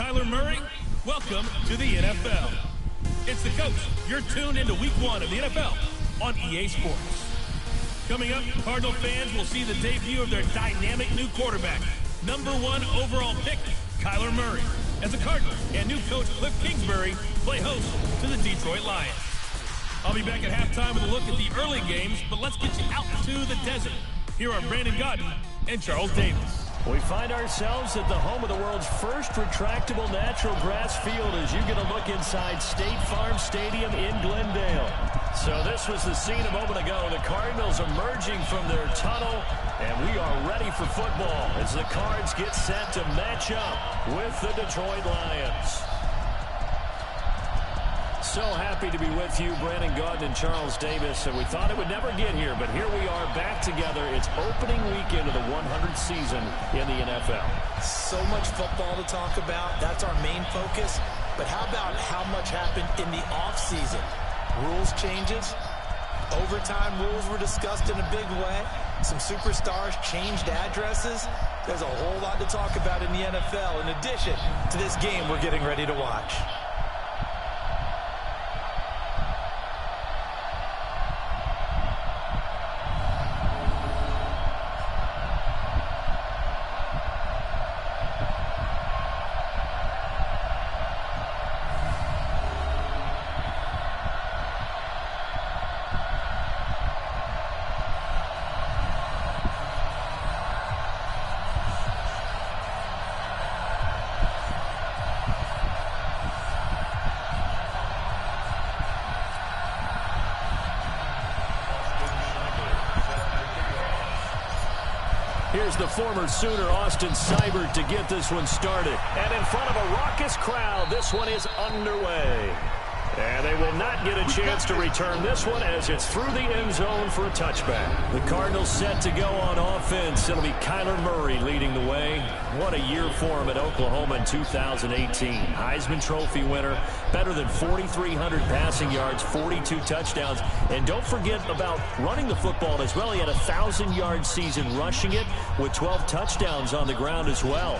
Kyler Murray? Welcome to the NFL. It's the coach. You're tuned into Week 1 of the NFL on EA Sports. Coming up, Cardinal fans will see the debut of their dynamic new quarterback, #1 overall pick, Kyler Murray, as the Cardinals and new coach Cliff Kingsbury play host to the Detroit Lions. I'll be back at halftime with a look at the early games, but let's get you out to the desert. Here are Brandon Gaudin and Charles Davis. We find ourselves at the home of the world's first retractable natural grass field as you get a look inside State Farm Stadium in Glendale. So this was the scene a moment ago. The Cardinals emerging from their tunnel, and we are ready for football as the Cards get set to match up with the Detroit Lions. So happy to be with you, Brandon Gaudin and Charles Davis. And we thought it would never get here, but here we are back together. It's opening weekend of the 100th season in the NFL. So much football to talk about. That's our main focus. But how about how much happened in the offseason? Rules changes. Overtime rules were discussed in a big way. Some superstars changed addresses. There's a whole lot to talk about in the NFL in addition to this game we're getting ready to watch. Here's the former Sooner, Austin Seibert, to get this one started. And in front of a raucous crowd, this one is underway. And they will not get a chance to return this one as it's through the end zone for a touchback. The Cardinals set to go on offense. It'll be Kyler Murray leading the way. What a year for him at Oklahoma in 2018. Heisman Trophy winner, better than 4,300 passing yards, 42 touchdowns. And don't forget about running the football as well. He had a 1,000-yard season rushing it with 12 touchdowns on the ground as well.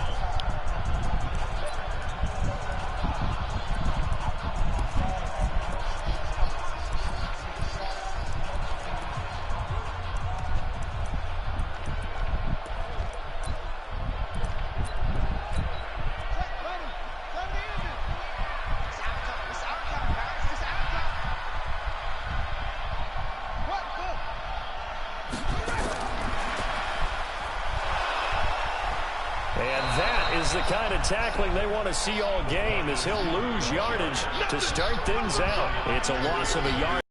The kind of tackling they want to see all game as he'll lose yardage to start things out. It's a loss of a yard.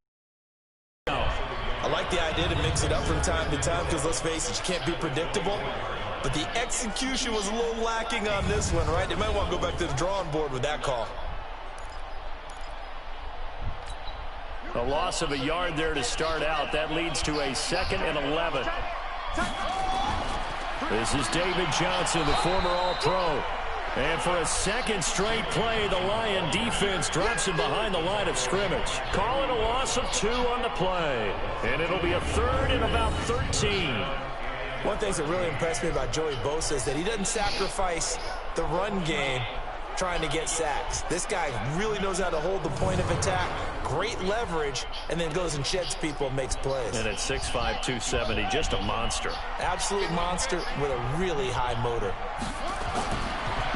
I like the idea to mix it up from time to time because, let's face it, you can't be predictable. But the execution was a little lacking on this one, right? They might want to go back to the drawing board with that call. A loss of a yard there to start out. That leads to a 2nd and 11. This is David Johnson, the former All-Pro. And for a second straight play, the Lion defense drops him behind the line of scrimmage. Calling a loss of 2 on the play. And it'll be a 3rd and about 13. One thing that really impressed me about Joey Bosa is that he doesn't sacrifice the run game trying to get sacks. This guy really knows how to hold the point of attack, great leverage, and then goes and sheds people and makes plays. And at 6'5", 270, just a monster. Absolute monster with a really high motor.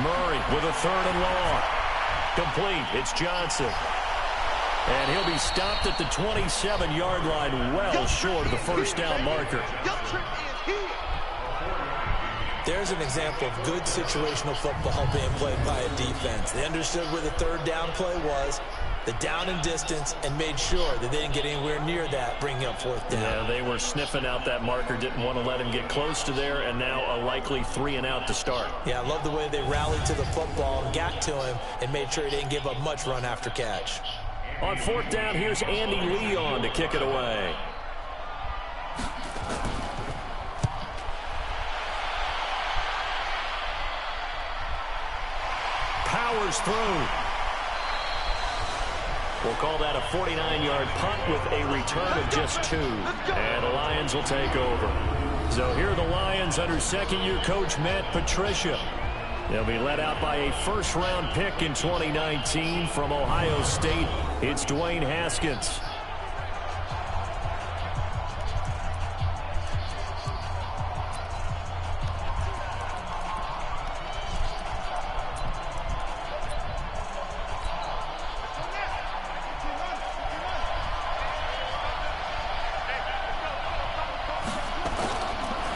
Murray with a 3rd and long. Complete. It's Johnson. And he'll be stopped at the 27-yard line, well short of the first down marker. There's an example of good situational football being played by a defense. They understood where the 3rd down play was, the down and distance, and made sure that they didn't get anywhere near that, bringing up 4th down. Yeah, they were sniffing out that marker, didn't want to let him get close to there, and now a likely 3 and out to start. Yeah, I love the way they rallied to the football and got to him and made sure he didn't give up much run after catch. On 4th down, here's Andy Leon to kick it away. Powers through. We'll call that a 49-yard punt with a return of just 2. And the Lions will take over. So here are the Lions under second-year coach Matt Patricia. They'll be led out by a first-round pick in 2019 from Ohio State. It's Dwayne Haskins.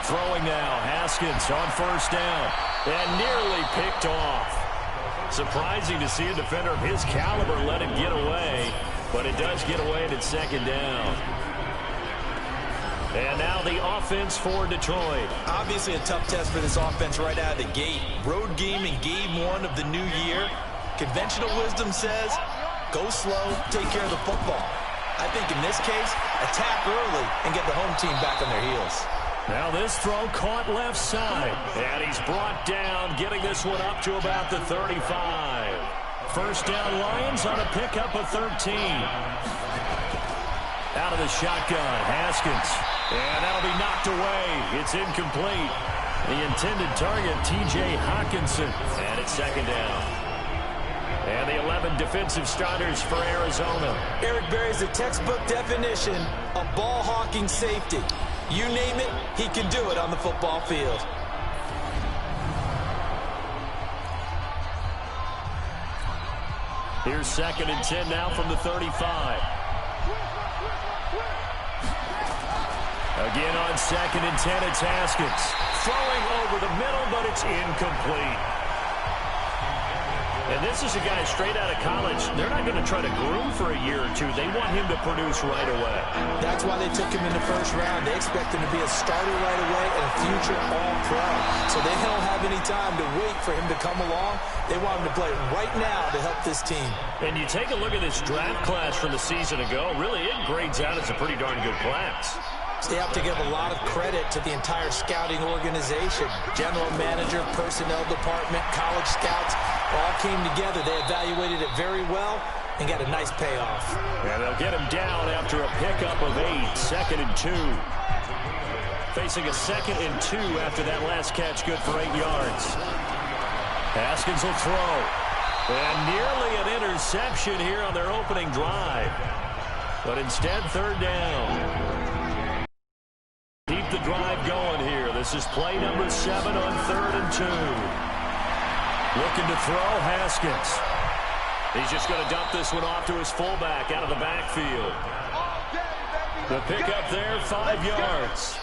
Throwing now, Haskins on first down, and nearly picked off. Surprising to see a defender of his caliber let him get away, but it does get away and it's second down. And now the offense for Detroit. Obviously a tough test for this offense right out of the gate. Road game in game 1 of the new year. Conventional wisdom says, go slow, take care of the football. I think in this case, attack early and get the home team back on their heels. Now this throw caught left side, and he's brought down, getting this one up to about the 35. First down Lions on a pickup of 13. Out of the shotgun, Haskins, and that'll be knocked away. It's incomplete. The intended target, T.J. Hawkinson, and it's second down. And the 11 defensive starters for Arizona. Eric Berry's a textbook definition of ball-hawking safety. You name it, he can do it on the football field. Here's second and 10 now from the 35. Again on second and 10, it's Haskins. Throwing over the middle, but it's incomplete. And this is a guy straight out of college. They're not going to try to groom for a year or two. They want him to produce right away. That's why they took him in the first round. They expect him to be a starter right away and a future all-pro. So they don't have any time to wait for him to come along. They want him to play right now to help this team. And you take a look at this draft class from a season ago. Really, it grades out as a pretty darn good class. They have to give a lot of credit to the entire scouting organization. General manager, personnel department, college scouts all came together. They evaluated it very well and got a nice payoff. And they'll get him down after a pickup of 8, second and 2. Facing a second and 2 after that last catch, good for 8 yards. Haskins will throw. And nearly an interception here on their opening drive. But instead, third down. Keep the drive going here. This is play number 7 on 3rd and 2. Looking to throw, Haskins. He's just going to dump this one off to his fullback out of the backfield. The pickup there, 5 yards.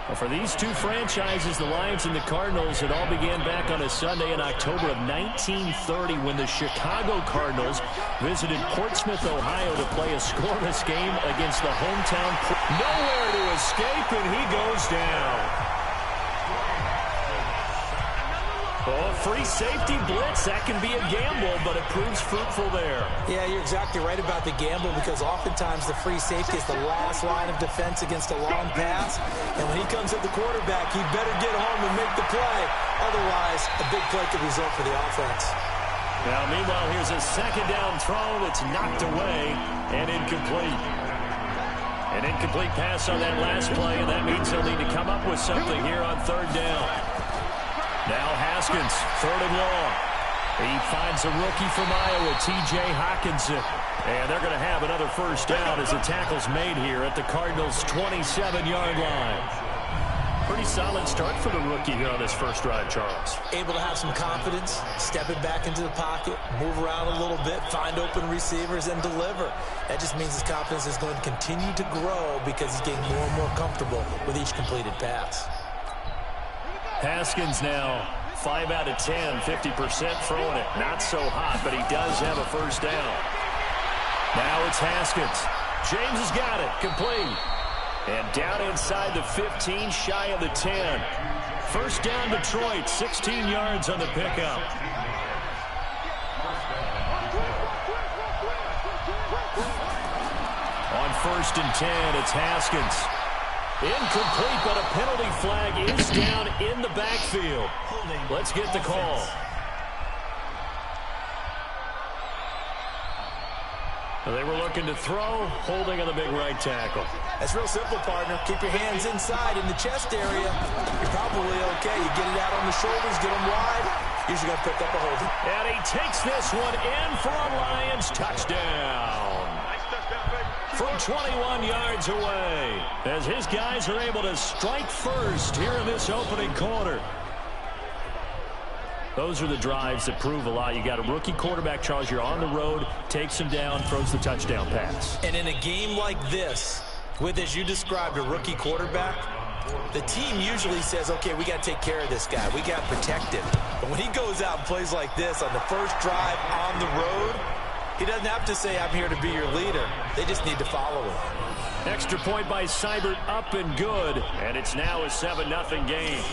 Well, for these two franchises, the Lions and the Cardinals, it all began back on a Sunday in October of 1930 when the Chicago Cardinals visited Portsmouth, Ohio to play a scoreless game against the hometown. Nowhere to escape, and he goes down. Oh, free safety blitz. That can be a gamble, but it proves fruitful there. Yeah, you're exactly right about the gamble because oftentimes the free safety is the last line of defense against a long pass. And when he comes at the quarterback, he better get home and make the play. Otherwise, a big play could result for the offense. Now, meanwhile, here's a second down throw that's knocked away and incomplete. An incomplete pass on that last play, and that means he'll need to come up with something here on third down. Now Haskins, third and long. He finds a rookie from Iowa, T.J. Hawkinson. And they're going to have another first down as the tackle's made here at the Cardinals' 27-yard line. Pretty solid start for the rookie here on this first drive, Charles. Able to have some confidence, stepping back into the pocket, move around a little bit, find open receivers, and deliver. That just means his confidence is going to continue to grow because he's getting more and more comfortable with each completed pass. Haskins now 5 out of 10, 50% throwing it. Not so hot, but he does have a first down. Now it's Haskins. James has got it, complete. And down inside the 15, shy of the 10. First down Detroit, 16 yards on the pickup. On first and 10, it's Haskins. Incomplete, but a penalty flag is down in the backfield. Let's get the call. They were looking to throw, holding on the big right tackle. That's real simple, partner. Keep your hands inside in the chest area. You're probably okay. You get it out on the shoulders, get them wide, usually going to pick up a holding. And he takes this one in for a Lions touchdown. From 21 yards away, as his guys are able to strike first here in this opening quarter. Those are the drives that prove a lot. You got a rookie quarterback, Charles. You're on the road, takes him down, throws the touchdown pass. And in a game like this, with, as you described, a rookie quarterback, the team usually says, okay, we got to take care of this guy. We got to protect him. But when he goes out and plays like this on the first drive on the road, he doesn't have to say, I'm here to be your leader. They just need to follow him. Extra point by Seibert, up and good. And it's now a 7-0 game.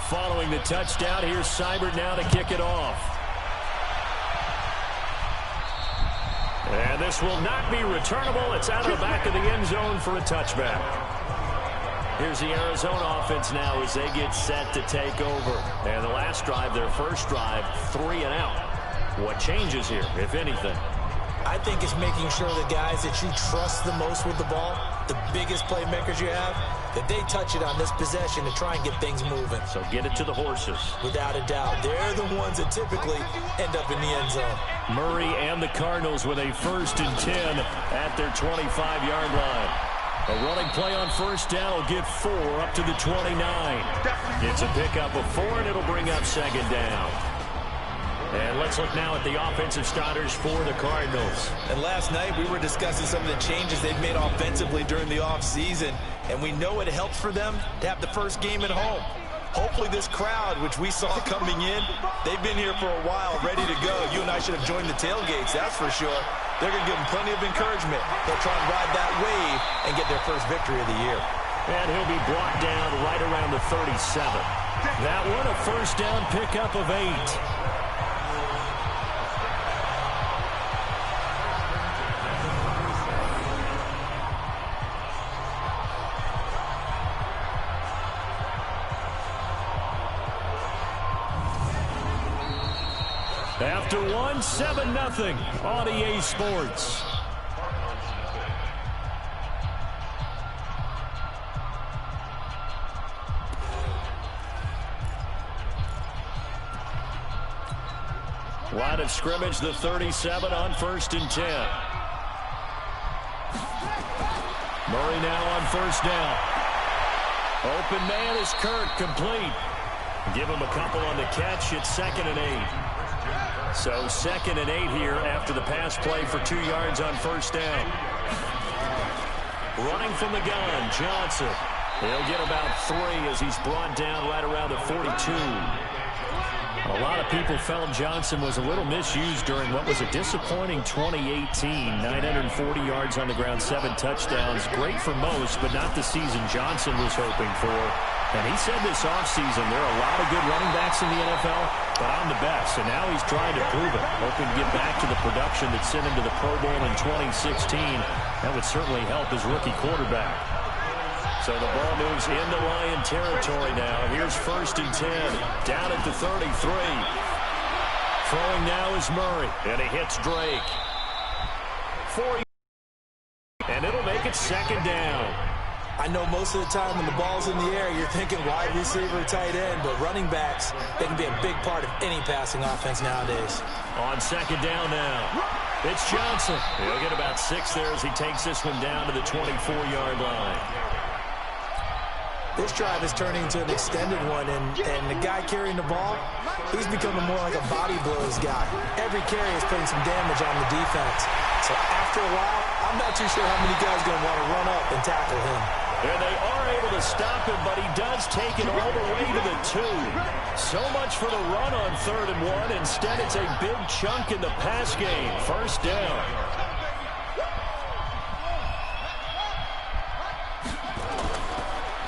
Following the touchdown, here's Seibert now to kick it off. And this will not be returnable. It's out of the back of the end zone for a touchback. Here's the Arizona offense now as they get set to take over. And the last drive, their first drive, 3 and out. What changes here, if anything? I think it's making sure the guys that you trust the most with the ball, the biggest playmakers you have, that they touch it on this possession to try and get things moving. So get it to the horses. Without a doubt. They're the ones that typically end up in the end zone. Murray and the Cardinals with a 1st and 10 at their 25-yard line. A running play on first down will get 4 up to the 29. It's a pickup of 4, and it'll bring up 2nd down. And let's look now at the offensive starters for the Cardinals. And last night we were discussing some of the changes they've made offensively during the offseason. And we know it helps for them to have the first game at home. Hopefully this crowd, which we saw coming in, they've been here for a while, ready to go. You and I should have joined the tailgates, that's for sure. They're going to give them plenty of encouragement. They'll try and ride that wave and get their first victory of the year. And he'll be brought down right around the 37. That one a first down pickup of 8. After 7-0 on EA Sports. Line of scrimmage, the 37 on 1st and 10. Murray now on 1st down. Open man is Kirk, complete. Give him a couple on the catch. It's 2nd and 8. So 2nd and 8 here after the pass play for 2 yards on 1st down. Running from the gun, Johnson. He'll get about 3 as he's brought down right around the 42. A lot of people felt Johnson was a little misused during what was a disappointing 2018. 940 yards on the ground, 7 touchdowns. Great for most, but not the season Johnson was hoping for. And he said this offseason there are a lot of good running backs in the NFL, but I'm the best. And now he's trying to prove it, hoping to get back to the production that sent him to the Pro Bowl in 2016. That would certainly help his rookie quarterback. So the ball moves into Lion territory now. Here's 1st and 10, down at the 33. Throwing now is Murray, and he hits Drake. 4, and it'll make it 2nd down. I know most of the time when the ball's in the air, you're thinking wide receiver, tight end, but running backs, they can be a big part of any passing offense nowadays. On 2nd down now, it's Johnson. He'll get about 6 there as he takes this one down to the 24-yard line. This drive is turning into an extended one, and the guy carrying the ball, he's becoming more like a body blows guy. Every carry is putting some damage on the defense. So after a while, I'm not too sure how many guys are going to want to run up and tackle him. And they are able to stop him, but he does take it all the way to the 2. So much for the run on 3rd and 1. Instead, it's a big chunk in the pass game. 1st down.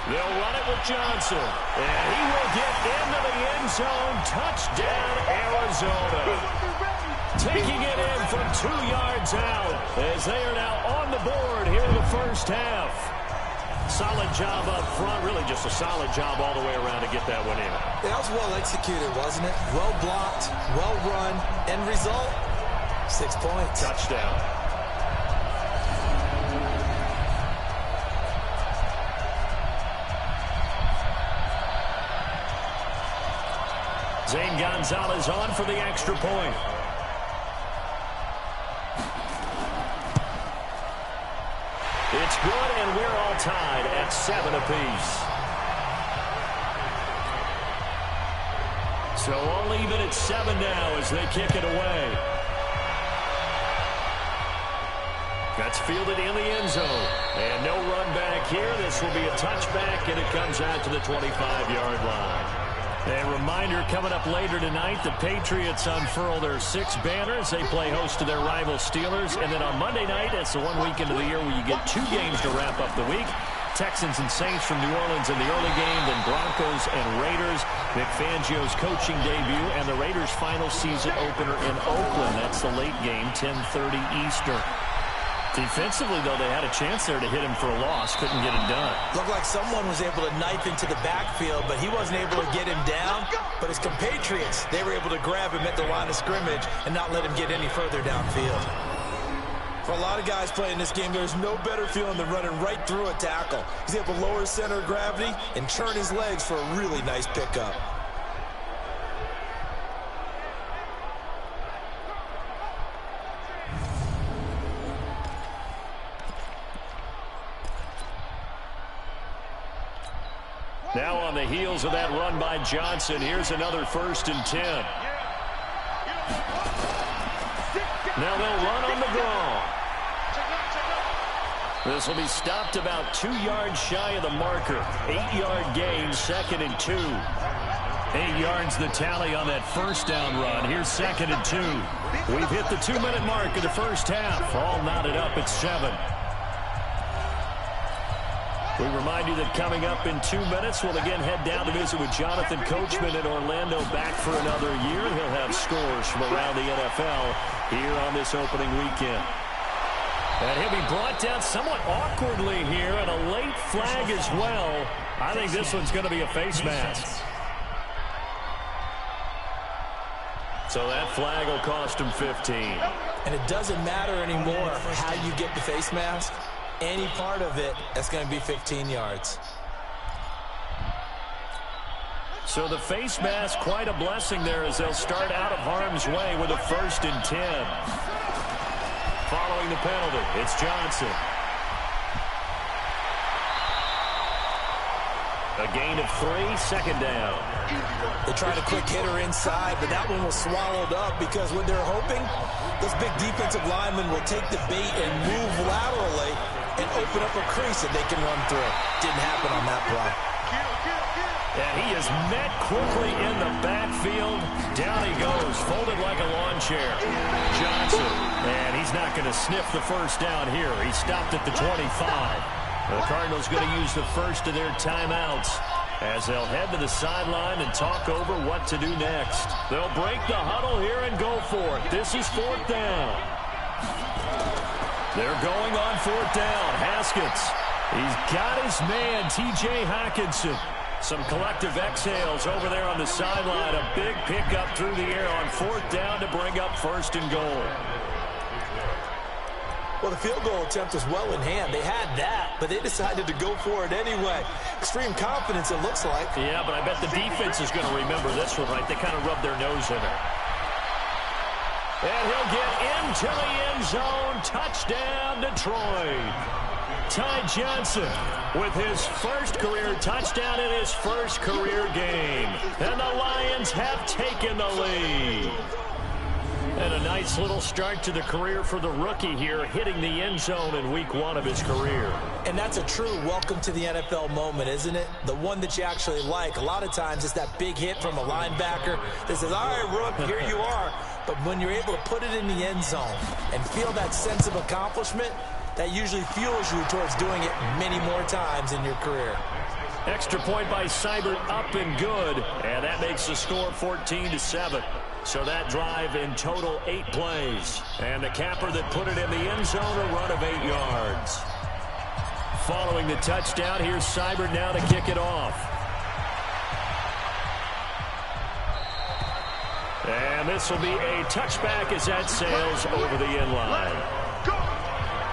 They'll run it with Johnson. And he will get into the end zone. Touchdown, Arizona. Taking it in from 2 yards out as they are now on the board here in the first half. Solid job up front. Really just a solid job all the way around to get that one in. That was well executed, wasn't it? Well blocked, well run. End result, 6 points. Touchdown. Zane Gonzalez on for the extra point. It's good, and we're all tied at 7 apiece. So all even at 7 now as they kick it away. That's fielded in the end zone. And no run back here. This will be a touchback, and it comes out to the 25-yard line. A reminder coming up later tonight, the Patriots unfurl their 6 banners. They play host to their rival Steelers. And then on Monday night, it's the one weekend of the year where you get 2 games to wrap up the week. Texans and Saints from New Orleans in the early game, then Broncos and Raiders. Vic Fangio's coaching debut and the Raiders' final season opener in Oakland. That's the late game, 10:30 Eastern. Defensively, though, they had a chance there to hit him for a loss. Couldn't get it done. Looked like someone was able to knife into the backfield, but he wasn't able to get him down. But his compatriots, they were able to grab him at the line of scrimmage and not let him get any further downfield. For a lot of guys playing this game, there's no better feeling than running right through a tackle. He's able to lower his center of gravity and turn his legs for a really nice pickup. Now on the heels of that run by Johnson, here's another 1st and 10. Now they'll run on the draw. This will be stopped about 2 yards shy of the marker. 8-yard gain, 2nd and 2. 8 yards the tally on that first down run. Here's 2nd and 2. We've hit the 2-minute mark of the first half. All knotted up at 7. We remind you that coming up in 2 minutes, we'll again head down to visit with Jonathan Coachman in Orlando, back for another year. He'll have scores from around the NFL here on this opening weekend. And he'll be brought down somewhat awkwardly here, and a late flag as well. I think this one's going to be a face mask. So that flag will cost him 15. And it doesn't matter anymore how you get the face mask. Any part of it, that's going to be 15 yards. So the face mask, quite a blessing there as they'll start out of harm's way with a 1st and 10. Following the penalty, it's Johnson. A gain of 3, 2nd down. They tried a quick hitter inside, but that one was swallowed up because what they're hoping, those big defensive linemen will take the bait and move laterally and open up a crease that they can run through. Didn't happen on that play. And he is met quickly in the backfield. Down he goes, folded like a lawn chair. Johnson, and he's not going to sniff the first down here. He stopped at the 25. The Cardinals going to use the first of their timeouts as they'll head to the sideline and talk over what to do next. They'll break the huddle here and go for it. This is 4th down. They're going on 4th down. Haskins, he's got his man, T.J. Hockenson. Some collective exhales over there on the sideline. A big pickup through the air on 4th down to bring up 1st and goal. Well, the field goal attempt was well in hand. They had that, but they decided to go for it anyway. Extreme confidence, it looks like. Yeah, but I bet the defense is going to remember this one, right? They kind of rubbed their nose in it. And he'll get into the end zone. Touchdown, Detroit. Ty Johnson with his first career touchdown in his first career game. And the Lions have taken the lead. And a nice little start to the career for the rookie here, hitting the end zone in week 1 of his career. And that's a true welcome to the NFL moment, isn't it? The one that you actually like. A lot of times it's that big hit from a linebacker that says, all right, Rook, here you are. But when you're able to put it in the end zone and feel that sense of accomplishment, that usually fuels you towards doing it many more times in your career. Extra point by Seibert, up and good. And that makes the score 14-7. So that drive in total 8 plays. And the capper that put it in the end zone, a run of 8 yards. Following the touchdown, here's Seibert now to kick it off. And this will be a touchback as that sails over the end line.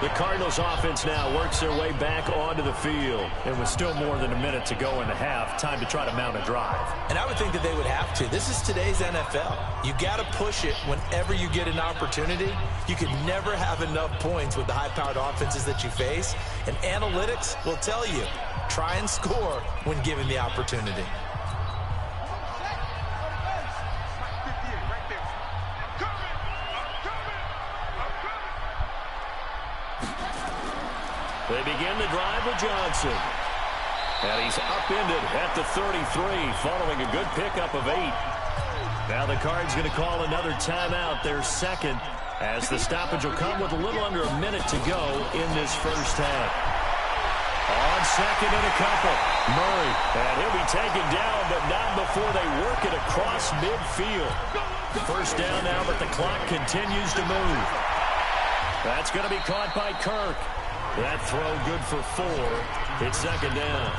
The Cardinals offense now works their way back onto the field. And with still more than a minute to go in the half, time to try to mount a drive. And I would think that they would have to. This is today's NFL. You got to push it whenever you get an opportunity. You can never have enough points with the high-powered offenses that you face. And analytics will tell you, try and score when given the opportunity. They begin the drive with Johnson. And he's upended at the 33 following a good pickup of 8. Now the Cards going to call another timeout, their second, as the stoppage will come with a little under a minute to go in this first half. On second and a couple, Murray. And he'll be taken down, but not before they work it across midfield. First down now, but the clock continues to move. That's going to be caught by Kirk. That throw good for 4. It's second down.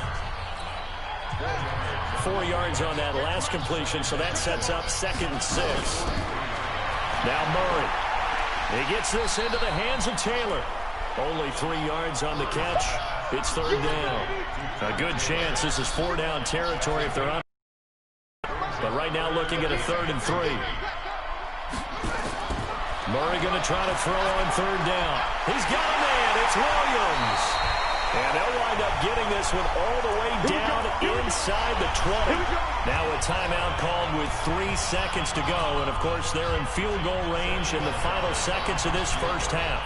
4 yards on that last completion, so that sets up 2nd and 6. Now Murray. He gets this into the hands of Taylor. Only 3 yards on the catch. It's 3rd down. A good chance this is 4-down territory if they're on. But right now looking at a 3rd and 3. Murray going to try to throw on 3rd down. He's got a man. It's Williams. And they'll wind up getting this one all the way down inside the 20. Now a timeout called with 3 seconds to go. And, of course, they're in field goal range in the final seconds of this first half.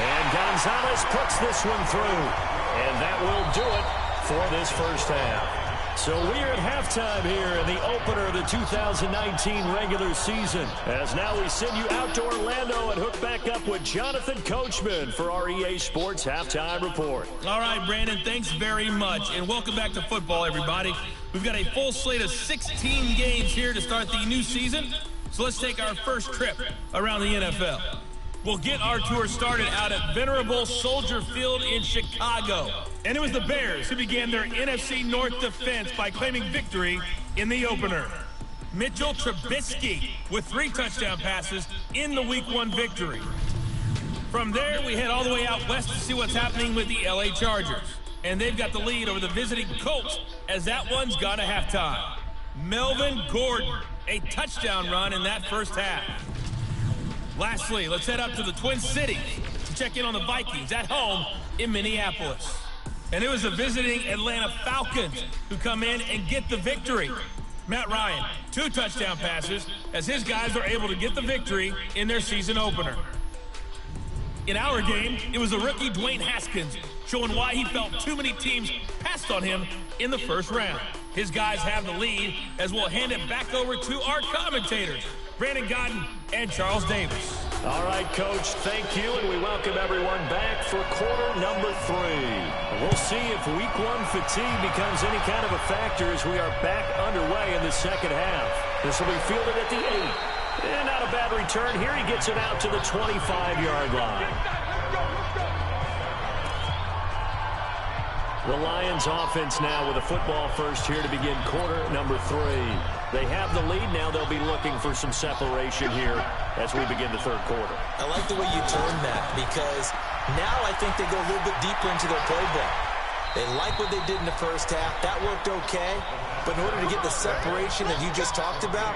And Gonzalez puts this one through. And that will do it for this first half. So we're at halftime here in the opener of the 2019 regular season. As now we send you out to Orlando and hook back up with Jonathan Coachman for our EA Sports Halftime Report. All right, Brandon, thanks very much. And welcome back to football, everybody. We've got a full slate of 16 games here to start the new season. So let's take our first trip around the NFL. We'll get our tour started out at venerable Soldier Field in Chicago. And it was the Bears who began their NFC North defense by claiming victory in the opener. Mitchell Trubisky with 3 touchdown passes in the Week 1 victory. From there, we head all the way out west to see what's happening with the LA Chargers. And they've got the lead over the visiting Colts as that one's gone to halftime. Melvin Gordon, a touchdown run in that first half. Lastly, let's head up to the Twin Cities to check in on the Vikings at home in Minneapolis. And it was the visiting Atlanta Falcons who come in and get the victory. Matt Ryan, 2 touchdown passes as his guys are able to get the victory in their season opener. In our game, it was the rookie Dwayne Haskins showing why he felt too many teams passed on him in the first round. His guys have the lead as we'll hand it back over to our commentators, Brandon Godden and Charles Davis. All right, Coach, thank you, and we welcome everyone back for quarter number 3. We'll see if Week 1 fatigue becomes any kind of a factor as we are back underway in the second half. This will be fielded at the 8. And not a bad return here. He gets it out to the 25-yard line. The Lions offense now with a football first here to begin quarter number 3. They have the lead now. They'll be looking for some separation here as we begin the third quarter. I like the way you turned that because now I think they go a little bit deeper into their playbook. They like what they did in the first half. That worked okay. But in order to get the separation that you just talked about,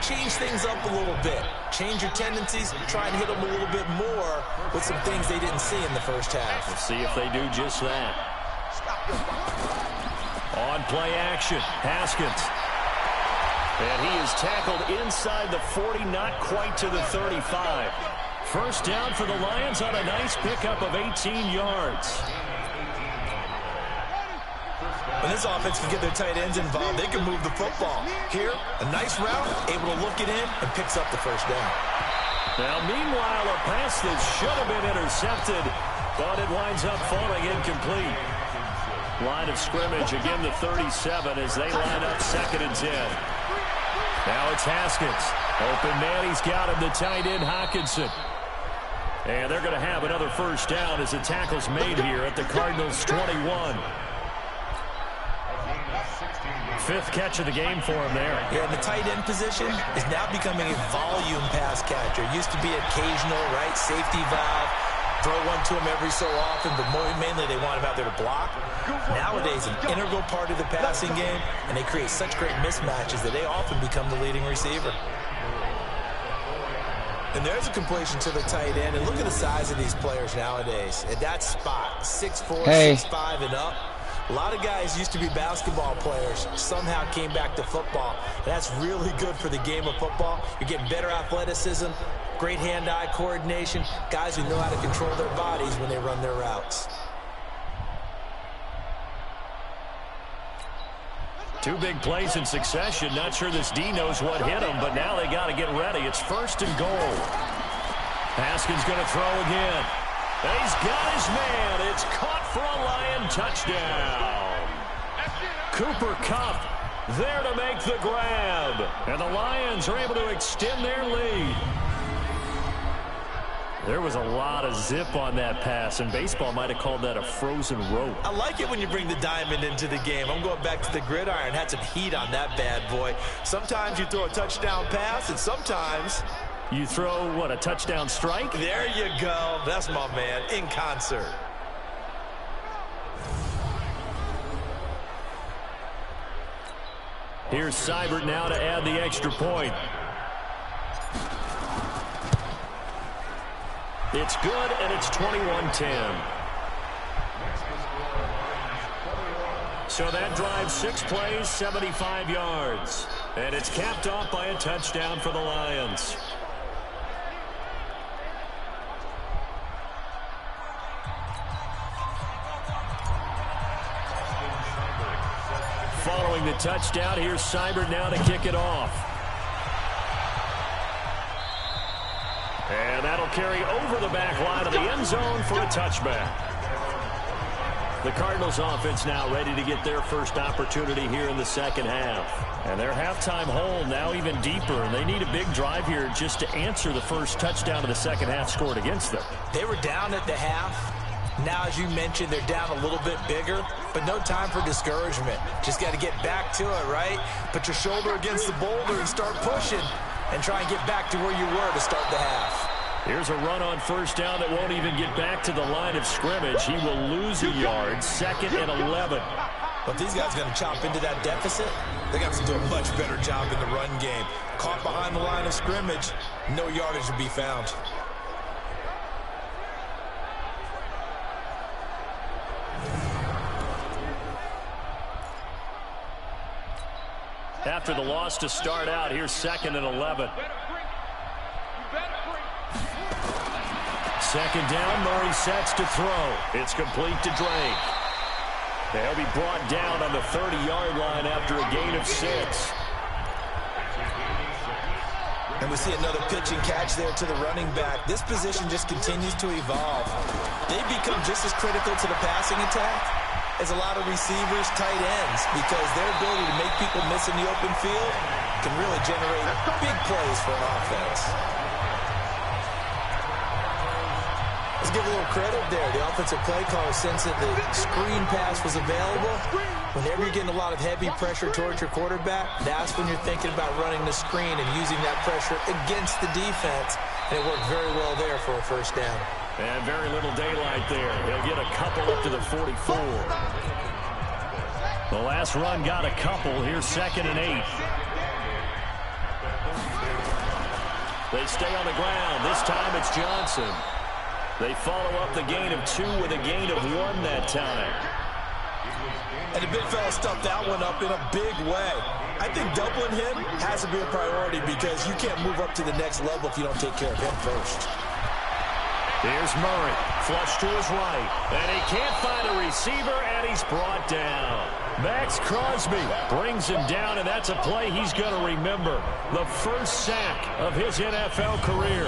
change things up a little bit. Change your tendencies. Try and hit them a little bit more with some things they didn't see in the first half. Let's see if they do just that. On play action, Haskins. And he is tackled inside the 40, not quite to the 35. First down for the Lions on a nice pickup of 18 yards. When this offense can get their tight ends involved, they can move the football. Here, a nice route, able to look it in, and picks up the first down. Now, meanwhile, a pass that should have been intercepted, but it winds up falling incomplete. Line of scrimmage, again the 37 as they line up 2nd and 10. Now it's Haskins. Open man, he's got him, the tight end Hockenson. And they're going to have another first down as the tackle's made here at the Cardinals 21. fifth catch of the game for him there. Yeah, and the tight end position is now becoming a volume pass catcher. It used to be occasional, right, safety valve, throw one to him every so often, but mainly they want him out there to block. Nowadays, an integral part of the passing game, and they create such great mismatches that they often become the leading receiver. And there's a completion to the tight end. And look at the size of these players nowadays. At that spot, 6'4", 6'5", and up. A lot of guys used to be basketball players, somehow came back to football. And that's really good for the game of football. You're getting better athleticism, great hand-eye coordination, guys who know how to control their bodies when they run their routes. Two big plays in succession. Not sure this D knows what hit him, but now they got to get ready. It's 1st and goal. Haskins going to throw again. And he's got his man. It's caught for a Lion touchdown. Cooper Kupp there to make the grab. And the Lions are able to extend their lead. There was a lot of zip on that pass, and baseball might have called that a frozen rope. I like it when you bring the diamond into the game. I'm going back to the gridiron. Had some heat on that bad boy. Sometimes you throw a touchdown pass, and sometimes you throw, what, a touchdown strike? There you go. That's my man, in concert. Here's Seibert now to add the extra point. It's good, and it's 21-10. So that drives 6 plays, 75 yards. And it's capped off by a touchdown for the Lions. Following the touchdown, here's Seibert now to kick it off. And that'll carry over the back line of the end zone for a touchback. The Cardinals offense now ready to get their first opportunity here in the second half. And their halftime hole now even deeper, and they need a big drive here just to answer the first touchdown of the second half scored against them. They were down at the half. Now, as you mentioned, they're down a little bit bigger, but no time for discouragement. Just got to get back to it, right? Put your shoulder against the boulder and start pushing, and try and get back to where you were to start the half. Here's a run on first down that won't even get back to the line of scrimmage. He will lose a yard, 2nd and 11. But these guys are going to chop into that deficit. They got to do a much better job in the run game. Caught behind the line of scrimmage, no yardage to be found. After the loss to start out, here's 2nd and 11. 2nd down, Murray sets to throw. It's complete to Drake. They'll be brought down on the 30-yard line after a gain of 6. And we see another pitch and catch there to the running back. This position just continues to evolve. They become just as critical to the passing attack as a lot of receivers, tight ends, because their ability to make people miss in the open field can really generate big plays for an offense. Let's give a little credit there. The offensive play caller sensed that the screen pass was available. Whenever you're getting a lot of heavy pressure towards your quarterback, that's when you're thinking about running the screen and using that pressure against the defense. And it worked very well there for a first down. And very little daylight there. He'll get a couple up to the 44. The last run got a couple. Here's 2nd and 8. They stay on the ground. This time it's Johnson. They follow up the gain of 2 with a gain of 1 that time. And the big fella stuffed that one up in a big way. I think doubling him has to be a priority because you can't move up to the next level if you don't take care of him first. Here's Murray, flush to his right, and he can't find a receiver, and he's brought down. Max Crosby brings him down, and that's a play he's going to remember. The first sack of his NFL career.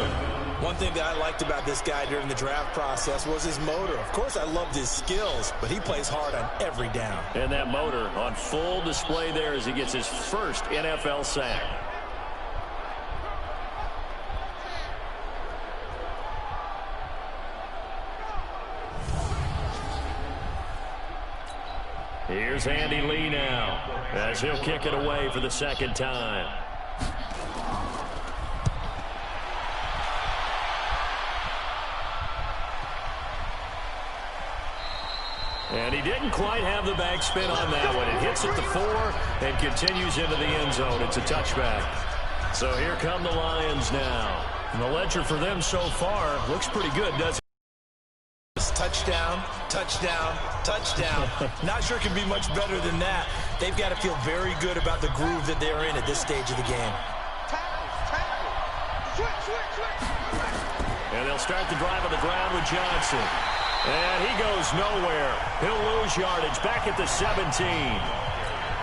One thing that I liked about this guy during the draft process was his motor. Of course, I loved his skills, but he plays hard on every down. And that motor on full display there as he gets his first NFL sack. Here's Andy Lee now as he'll kick it away for the second time. And he didn't quite have the backspin on that one. It hits at the 4 and continues into the end zone. It's a touchback. So here come the Lions now. And the ledger for them so far looks pretty good, doesn't it? Touchdown, touchdown, touchdown. Not sure it can be much better than that. They've got to feel very good about the groove that they're in at this stage of the game. And they'll start the drive on the ground with Johnson. And he goes nowhere. He'll lose yardage back at the 17.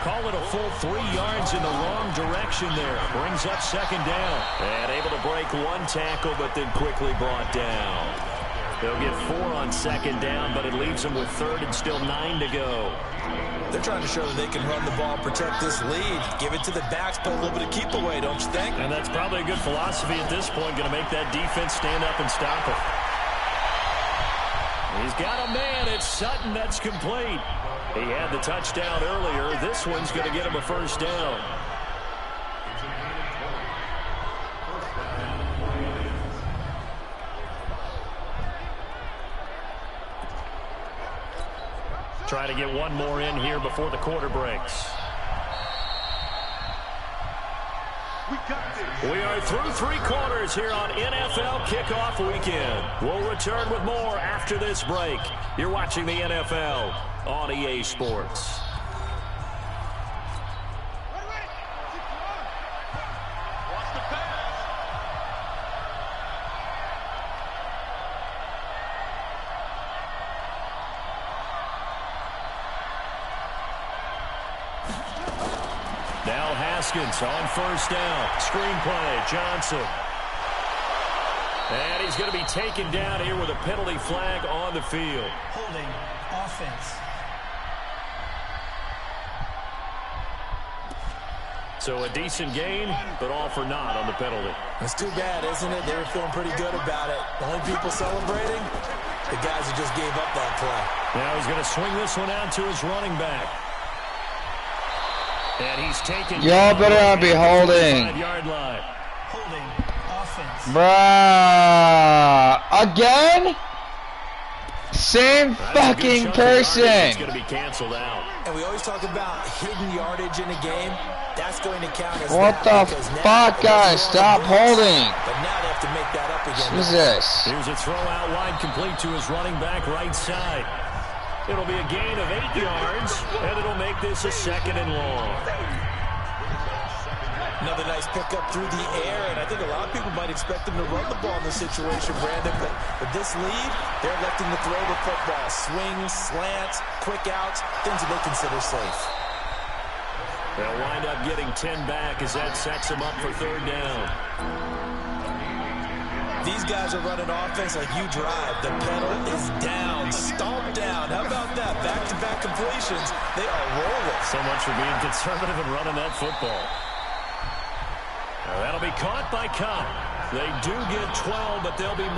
Call it a full 3 yards in the wrong direction there. Brings up second down. And able to break one tackle, but then quickly brought down. They'll get 4 on second down, but it leaves them with third and still 9 to go. They're trying to show that they can run the ball, protect this lead. Give it to the backs, put a little bit of keep away, don't you think? And that's probably a good philosophy at this point. Going to make that defense stand up and stop it. He's got a man. It's Sutton. That's complete. He had the touchdown earlier. This one's going to get him a first down. Try to get one more in here before the quarter breaks. We are through 3 quarters here on NFL Kickoff Weekend. We'll return with more after this break. You're watching the NFL on EA Sports. Haskins on first down. Screen play. Johnson. And he's going to be taken down here with a penalty flag on the field. Holding offense. So a decent gain, but all for naught on the penalty. It's too bad, isn't it? They were feeling pretty good about it. The only people celebrating, the guys who just gave up that play. Now he's going to swing this one out to his running back. And he's taken. Y'all better not be holding. 5-yard line. Holding offense. Bruh. Again? Same fucking person. It's going to be canceled out. And we always talk about hidden yardage in a game. That's going to count as what the fuck, guys? Stop holding. But now they have to make that up again. Jesus. Here's a throw out wide complete to his running back right side. It'll be a gain of 8 yards, and it'll make this a second and long. Another nice pickup through the air, and I think a lot of people might expect them to run the ball in this situation, Brandon. But with this lead, they're electing to throw the football. Swings, slants, quick outs, things that they consider safe. They'll wind up getting 10 back as that sets them up for third down. These guys are running offense like you drive. The pedal is down, stomped down. How about that? Back-to-back completions. They are rolling. So much for being conservative and running that football. Now that'll be caught by Cobb. They do get 12, but they'll be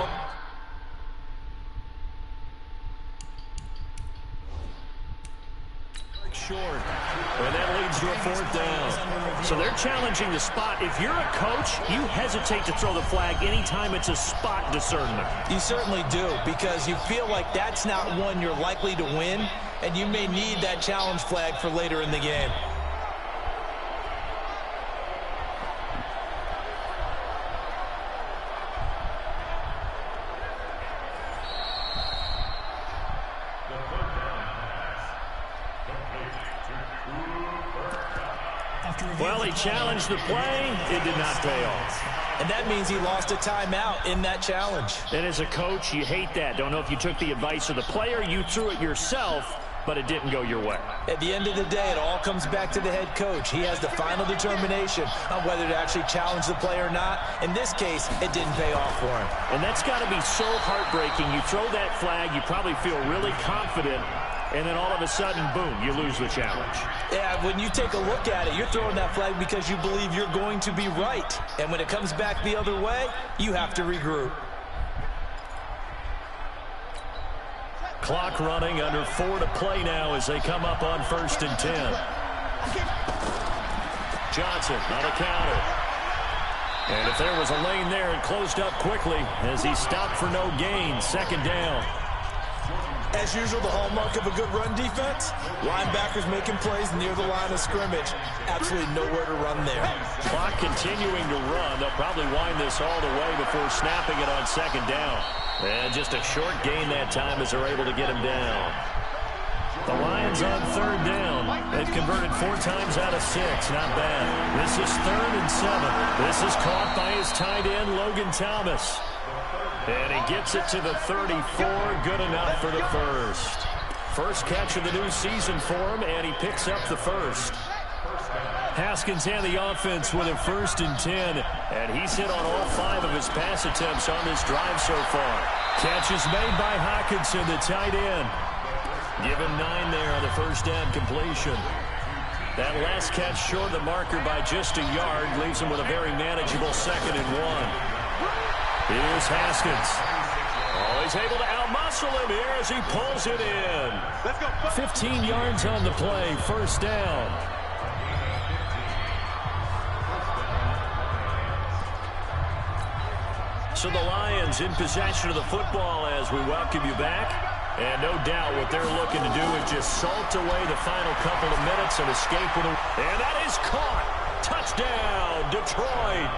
short. And that leads to a fourth down. So they're challenging the spot. If you're a coach, you hesitate to throw the flag anytime it's a spot discernment. You certainly do, because you feel like that's not one you're likely to win, and you may need that challenge flag for later in the game. Well, he challenged the play. It did not pay off. And that means he lost a timeout in that challenge. And as a coach, you hate that. Don't know if you took the advice of the player, you threw it yourself, but it didn't go your way. At the end of the day, it all comes back to the head coach. He has the final determination on whether to actually challenge the play or not. In this case, it didn't pay off for him. And that's got to be so heartbreaking. You throw that flag, you probably feel really confident, and then all of a sudden, boom, you lose the challenge. Yeah, when you take a look at it, you're throwing that flag because you believe you're going to be right. And when it comes back the other way, you have to regroup. Clock running, under 4 to play now as they come up on 1st and 10. Johnson on the counter. And if there was a lane there, it closed up quickly as he stopped for no gain. 2nd down. As usual, the hallmark of a good run defense, linebackers making plays near the line of scrimmage. Absolutely nowhere to run there. Clock continuing to run. They'll probably wind this all the way before snapping it on 2nd down. And just a short gain that time as they're able to get him down. The Lions on 3rd down. They've converted 4 times out of 6. Not bad. This is 3rd and 7. This is caught by his tight end, Logan Thomas. And he gets it to the 34. Good enough for the first. First catch of the new season for him, and he picks up the first. Haskins and the offense with a 1st and 10. And he's hit on all 5 of his pass attempts on this drive so far. Catch is made by Hockenson, the tight end. Give him 9 there on the 1st down completion. That last catch short of the marker by just a yard leaves him with a very manageable 2nd and 1. Here's Haskins. Oh, he's able to outmuscle him here as he pulls it in. 15 yards on the play, 1st down. So the Lions in possession of the football as we welcome you back. And no doubt what they're looking to do is just salt away the final couple of minutes and escape with a... And that is caught. Touchdown, Detroit.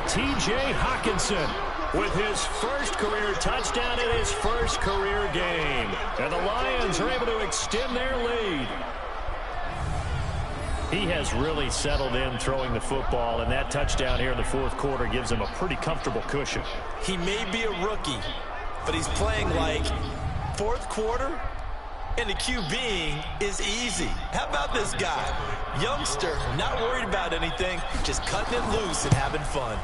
T.J. Hockenson with his first career touchdown in his first career game. And the Lions are able to extend their lead. He has really settled in throwing the football, and that touchdown here in the 4th quarter gives him a pretty comfortable cushion. He may be a rookie, but he's playing like 4th quarter, and the QBing is easy. How about this guy? Youngster, not worried about anything, just cutting it loose and having fun.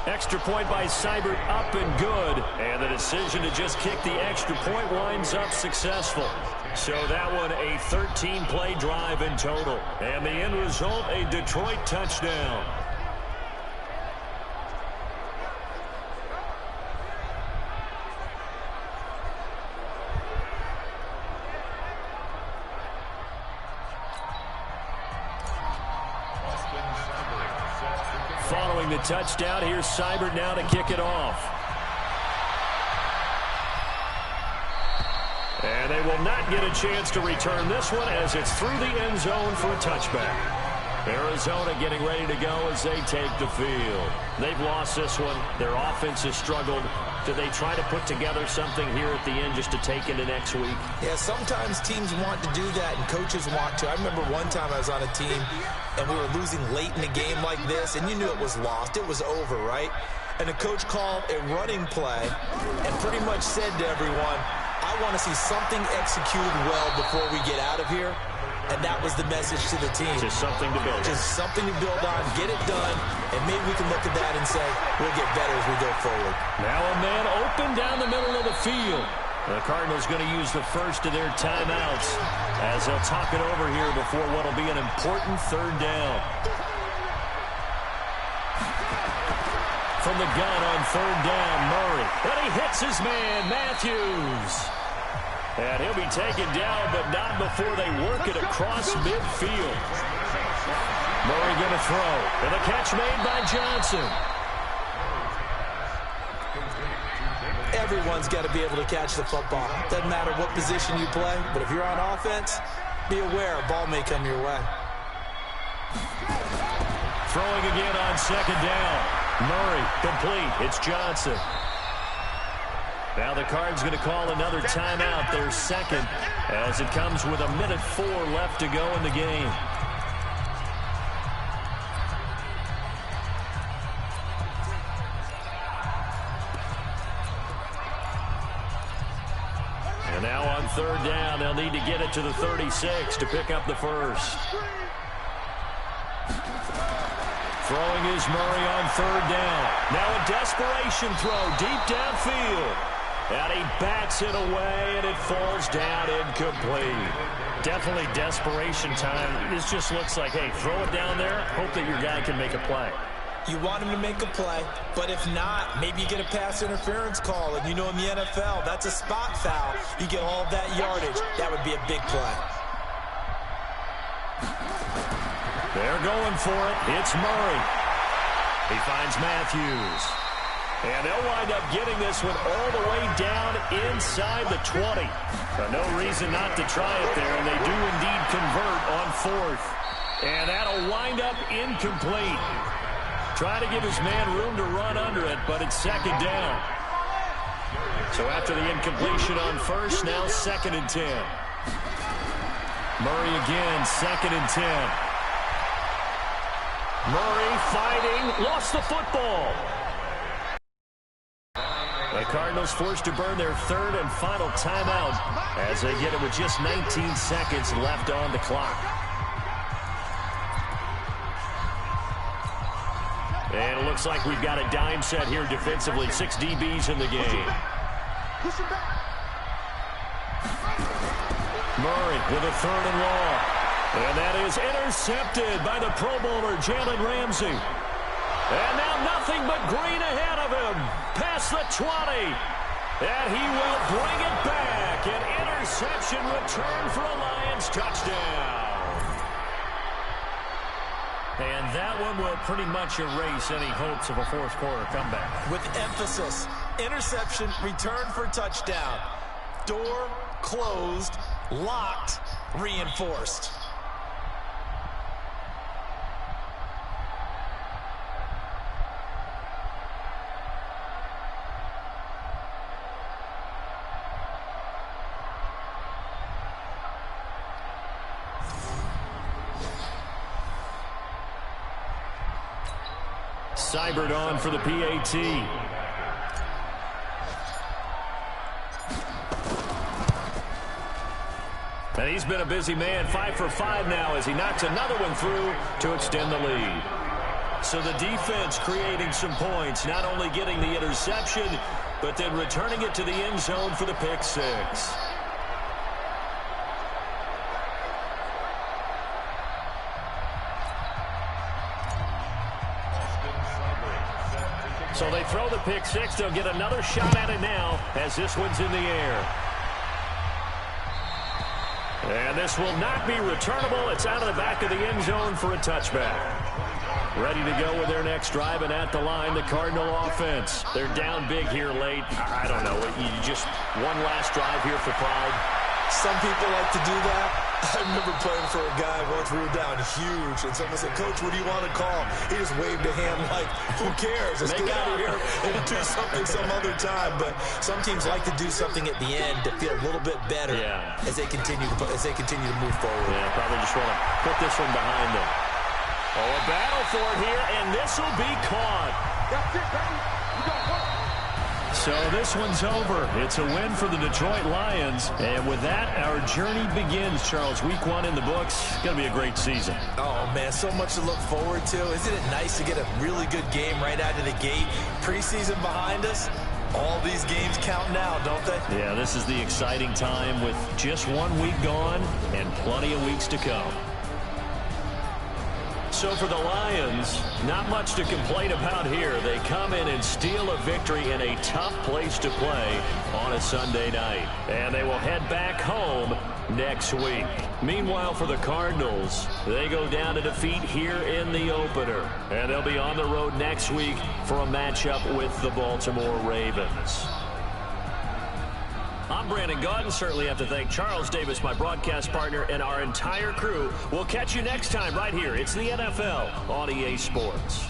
Extra point by Seibert, up and good. And the decision to just kick the extra point winds up successful. So that one a 13-play drive in total. And the end result, a Detroit touchdown. Following the touchdown, here's Seibert now to kick it off. And they will not get a chance to return this one as it's through the end zone for a touchback. Arizona getting ready to go as they take the field. They've lost this one. Their offense has struggled. Do they try to put together something here at the end just to take into next week? Yeah, sometimes teams want to do that and coaches want to. I remember one time I was on a team and we were losing late in the game like this, and you knew it was lost. It was over, right? And the coach called a running play and pretty much said to everyone, I want to see something executed well before we get out of here. And that was the message to the team. Just something to build on. Just something to build on, get it done, and maybe we can look at that and say, we'll get better as we go forward. Now a man open down the middle of the field. The Cardinals going to use the first of their timeouts as they'll talk it over here before what will be an important 3rd down. From the gun on 3rd down, Murray. And he hits his man, Matthews. And he'll be taken down, but not before they work it across midfield. Murray going to throw. And the catch made by Johnson. Everyone's got to be able to catch the football. Doesn't matter what position you play, but if you're on offense, be aware a ball may come your way. Throwing again on 2nd down. Murray, complete. It's Johnson. Now the Cards going to call another timeout, their 2nd, as it comes with 1:04 left to go in the game. And now on 3rd down, they'll need to get it to the 36 to pick up the first. Throwing is Murray on 3rd down. Now a desperation throw deep downfield. And he bats it away, and it falls down incomplete. Definitely desperation time. This just looks like, hey, throw it down there, hope that your guy can make a play. You want him to make a play, but if not, maybe you get a pass interference call, and you know in the NFL, that's a spot foul. You get all of that yardage. That would be a big play. They're going for it. It's Murray. He finds Matthews. And they'll wind up getting this one all the way down inside the 20. But no reason not to try it there, and they do indeed convert on 4th. And that'll wind up incomplete. Try to give his man room to run under it, but it's 2nd down. So after the incompletion on 1st, now 2nd and 10. Murray again, 2nd and 10. Murray fighting, lost the football. The Cardinals forced to burn their 3rd and final timeout as they get it with just 19 seconds left on the clock. And it looks like we've got a dime set here defensively. 6 DBs in the game. Murray with a 3rd and long. And that is intercepted by the Pro Bowler, Jalen Ramsey. And now nothing but green ahead of him. Past the 20. And he will bring it back. An interception return for a Lions touchdown. And that one will pretty much erase any hopes of a 4th quarter comeback. With emphasis, interception, return for touchdown. Door closed, locked, reinforced. Seibert on for the PAT. And he's been a busy man, 5 for 5 now as he knocks another one through to extend the lead. So the defense creating some points, not only getting the interception, but then returning it to the end zone for the pick 6. So they throw the pick 6. They'll get another shot at it now as this one's in the air. And this will not be returnable. It's out of the back of the end zone for a touchback. Ready to go with their next drive, and at the line, the Cardinal offense. They're down big here late. I don't know. You just one last drive here for pride. Some people like to do that. I remember playing for a guy once. We were down huge, and someone said, "Coach, what do you want to call?" He just waved a hand like, "Who cares? Let's get out of here and do something some other time." But some teams like to do something at the end to feel a little bit better as they continue to move forward. Yeah, probably just want to put this one behind them. Oh, a battle for it here, and this will be caught. That's it, baby. You got one. So this one's over. It's a win for the Detroit Lions. And with that, our journey begins, Charles. Week 1 in the books. It's going to be a great season. Oh, man, so much to look forward to. Isn't it nice to get a really good game right out of the gate? Preseason behind us. All these games count now, don't they? Yeah, this is the exciting time with just 1 week gone and plenty of weeks to come. So for the Lions, not much to complain about here. They come in and steal a victory in a tough place to play on a Sunday night. And they will head back home next week. Meanwhile, for the Cardinals, they go down to defeat here in the opener. And they'll be on the road next week for a matchup with the Baltimore Ravens. I'm Brandon Gaudin. Certainly have to thank Charles Davis, my broadcast partner, and our entire crew. We'll catch you next time right here. It's the NFL on EA Sports.